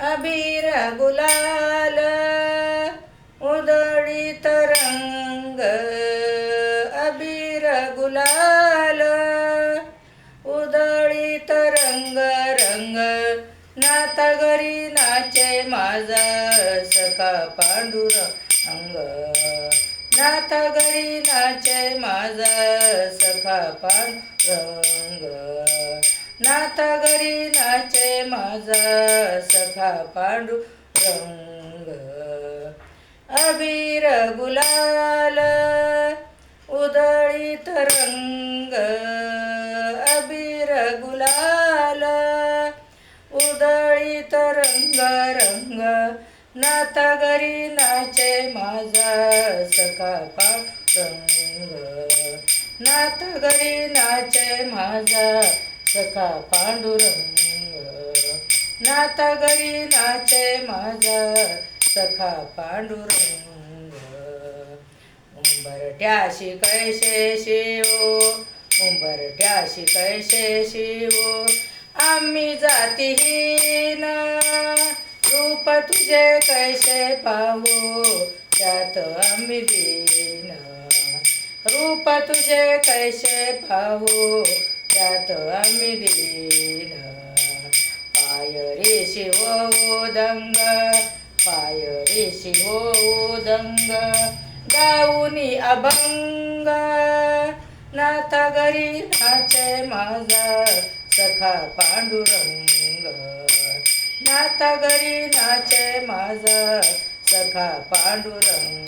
अबीर गुलाल उधळीत रंग, अबीर गुलाल उधळीत रंग रंग, नाता घरी नाचे माझा सखा पांडुरंग, नाता घरी नाचे माझा सखा पांडुरंग, नाता घरी नाचे माझा सखा पांडुरंग. अबीर गुलाल उधळीत रंग, अबीर गुलाल उधळीत रंग रंग, नाता घरी नाचे माझा सखा पांडुरंग, नाता घरी नाचे माझा सखा पांडुरंग, नाता घरी नाचे माझा सखा पांडुरंग. उंबरठ्याशी कैसे शिवो, उंबरठ्याशी कैसे शिवो, आम्ही जातीहीन रूप तुझे कैसे पाहू, त्यात आम्ही दीन रूप तुझे कैसे पाहू, त्यात आम्ही दीन. पाय रे शिवो दंग, पाय रे शिवो दंग, गाऊनी अभंग, नाता घरी नाचे माझा सखा पांडुरंग, नाता घरी नाचे माझा सखा पांडुरंग,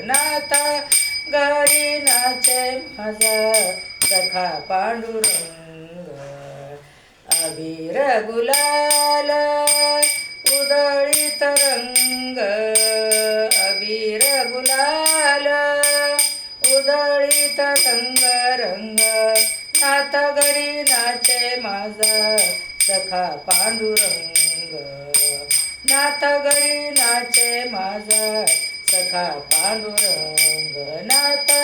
नाता घरी नाचे माझा सखा पांडुरंग. अबीर गुलाल उधळीत रंग, अबीर गुलाल उधळीत रंग रंग, नाता घरी नाचे माझा सखा पांडुरंग, नाता घरी नाचे माझा सखा पांडुरंग, नाता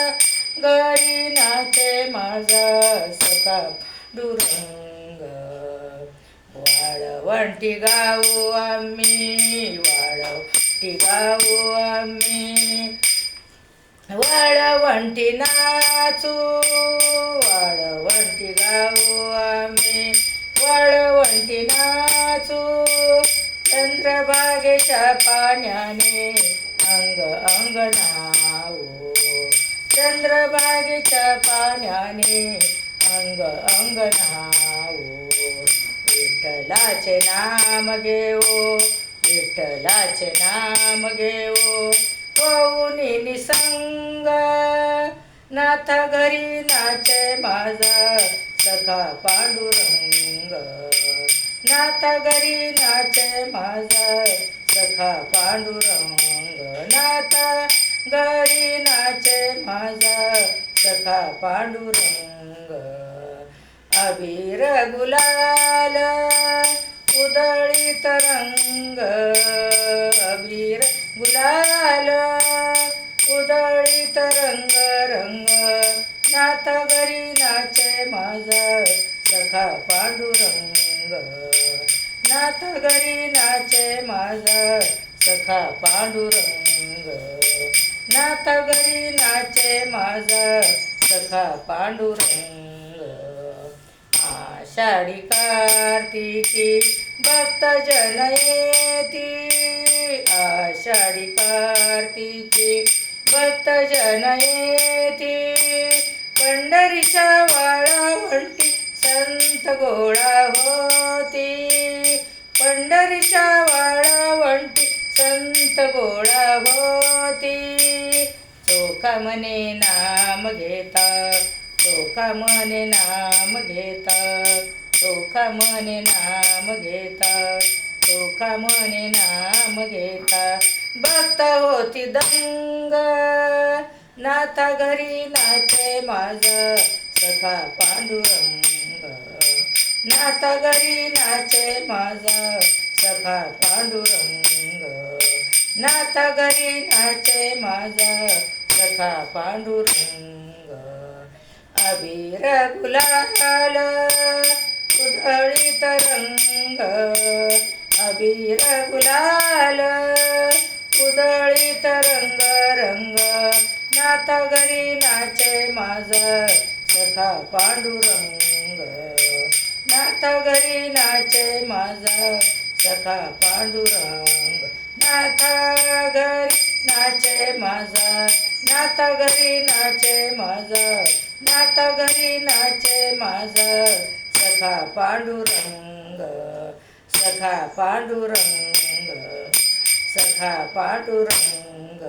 घरी नाचे माझा सखा पांडुरंग. वाळवंटी गाऊ आम्ही, वाळवंटी गाऊ आम्ही, वाळवंटी नाचू, वाळवंटी गाऊ आम्ही, वाळवंटी नाचू, चंद्रभागेच्या पाण्याने अंग अंग न्हाऊ, चंद्रभागेच्या पाण्याने अंग अंग न्हाऊ. विठ्ठलाचे नाम घेऊ, विठ्ठलाचे नाम घेऊ, होऊनी निसंग, नाथा घरी नाचे माझा सखा पांडुरंग, नाथा घरी नाचे माझा सखा पांडुरंग, नाथा घरी नाचे माझा सखा पांडुरंग. अबीर गुलाल उधळीत रंग, अबीर गुलाल उधळीत रंग रंग, नाता घरी नाचे माझा सखा पांडुरंग, नाता घरी नाचे माझा सखा पांडुरंग, नाता घरी नाचे माझा सखा पांडुरंग. आषाढी कार्तिकी भक्तजन येती, आषाढी कार्तिकी भक्तजन येती, पंढरीच्या वाळवंटी संत गोळा होती, पंढरीच्या वाळवंटी संत गोळा होती. चोखा मने नाम घेता, चोखा मने नाम घेता, चोखा मने नाम घेता, चोखा मने नाम घेता, भक्त होती दंग, नाथा घरी नाचे माझा सखा पांडुरंग, नाथा घरी नाचे माझा सखा पांडुरंग, नाथा घरी नाचे माझा सखा पांडुरंग. अबीर गुलाल उधळीत रंग, अबीर गुलाल उधळीत रंग रंग नाथ घरी नाचे माझा सखा पांडुरंग नाथ घरी नाचे माझा सखा पांडुरंग नाथ घरी नाचे माझा नाथ घरी नाचे माझा नाथ घरी नाचे माझा सखा पांडुरंग सखा पांडुरंग सखा पांडुरंग